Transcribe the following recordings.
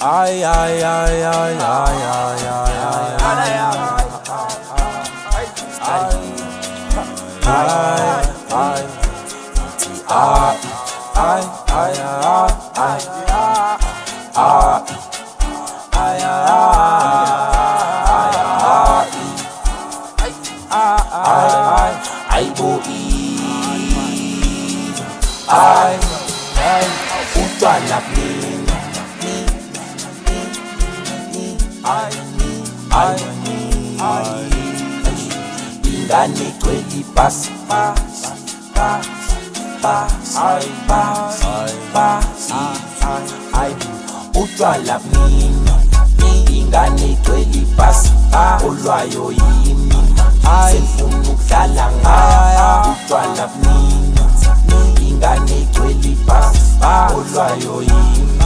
Ay, ay, ay, ay, ay, ay, ay, utwana ingane kweli pass utwala mina ingane kweli pass olwayo yimi sefuna ukudlala ngaya utwala mina ingane kweli pass olwayo yimi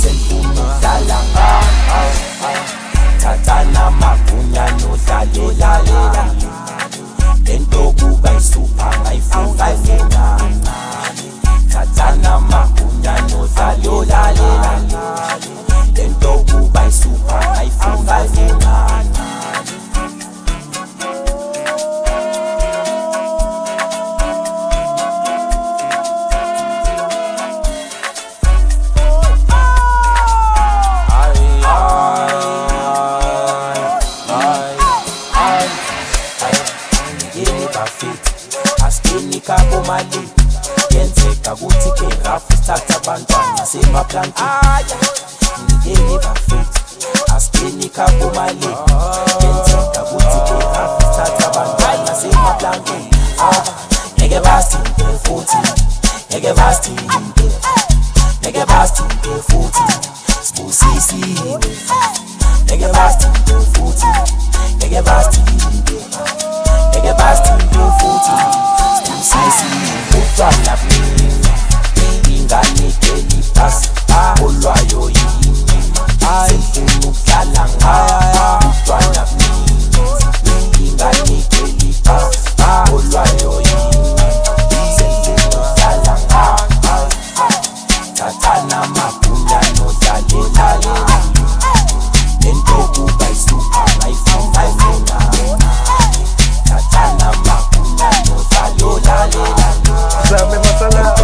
sefuna ukudlala ngaya thathana magunya nodlalela lento kuba isupha ngayifuna thathana magunya nodlalela lento kuba isupha ngayifuna Kabo mali yenzeka kuthi ke rafu thatha abantwana semaplanki ngiyeni bafethi askeni kabo mali yenzeka kuthi ke rafu thatha abantwana semaplanki ngeke basithinte futhi ngeke basithinte ngeke basithinte futhi sibusisiwe ngeke basithinte futhi ngeke basithinte ngeke basithinte futhi sisi utwala mina ingane kweli pass olwayo yimi sefuna ukudlala ngaya utwala mina ingane kweli pass olwayo yimi sefuna ukudlala ngaya thathana magunya nodlalela lento kuba isupha ngayifuna thathana magunya Sabe masala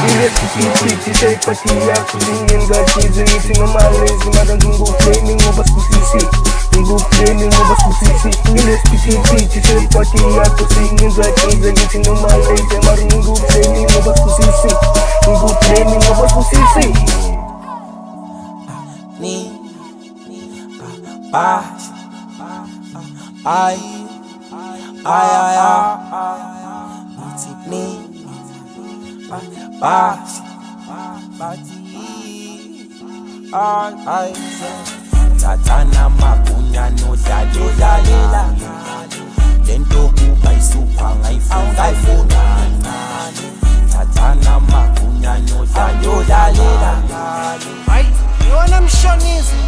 Nilesikithi seyiphathi yakho Zingengathi ngithi ngomalezi Mara nginguflame ngoba sibusisi Nginguflame ngoba sibusisi Nilesikithi seyiphathi yakho Zingengathi ngithi ngomalezi Mara nginguflame ngoba sibusisi Nginguflame ngoba sibusisi Ni Ba Ay ni basi thathana magunya nodlalela lento kuba isupha ngayifuna thathana magunya nodlalela yona mshonizi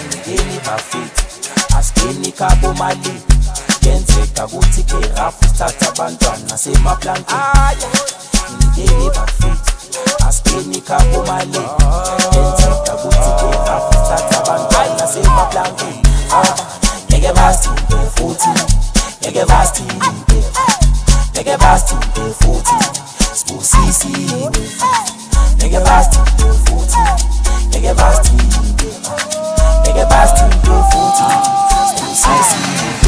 ngiyeni bafethi askeni kabo mali yenzeka kuthi ke rafu thatha abantwana semaplanki ngiyeni bafethi askeni kabo mali yenzeka kuthi ke rafu thatha abantwana semaplanki ngeke basithinte futhi ngeke basithinte ngeke basithinte futhi sibusisiwe ngeke basithinte futhi ngeke basithinte ngeke basithinte futhi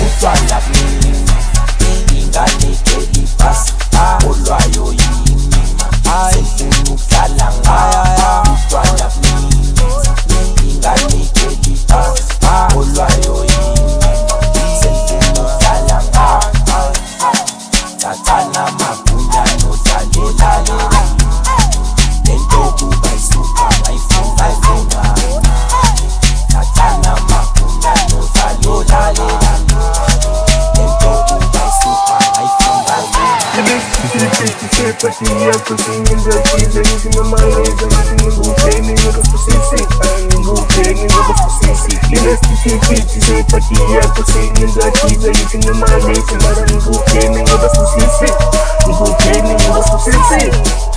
utwala mina ingane kweli pass olwayo yimi sefuna ukudlala ngaya utwala mina ingane kweli pass olwayo yimi sefuna ukudlala ngaya thathana magunya nodlalela lento kuba isupha ngayifuna thathana magunya nodlalela lento kuba isupha ngayifuna Seyiphathi yakho Zingengathi ngithi ngomalezi Nginguflame ngoba sibusisi Nginguflame ngoba sibusisi Nilesikithi seyiphathi yakho Zingengathi ngithi ngomalezi Mara nginguflame ngoba sibusisi Nginguflame ngoba sibusisi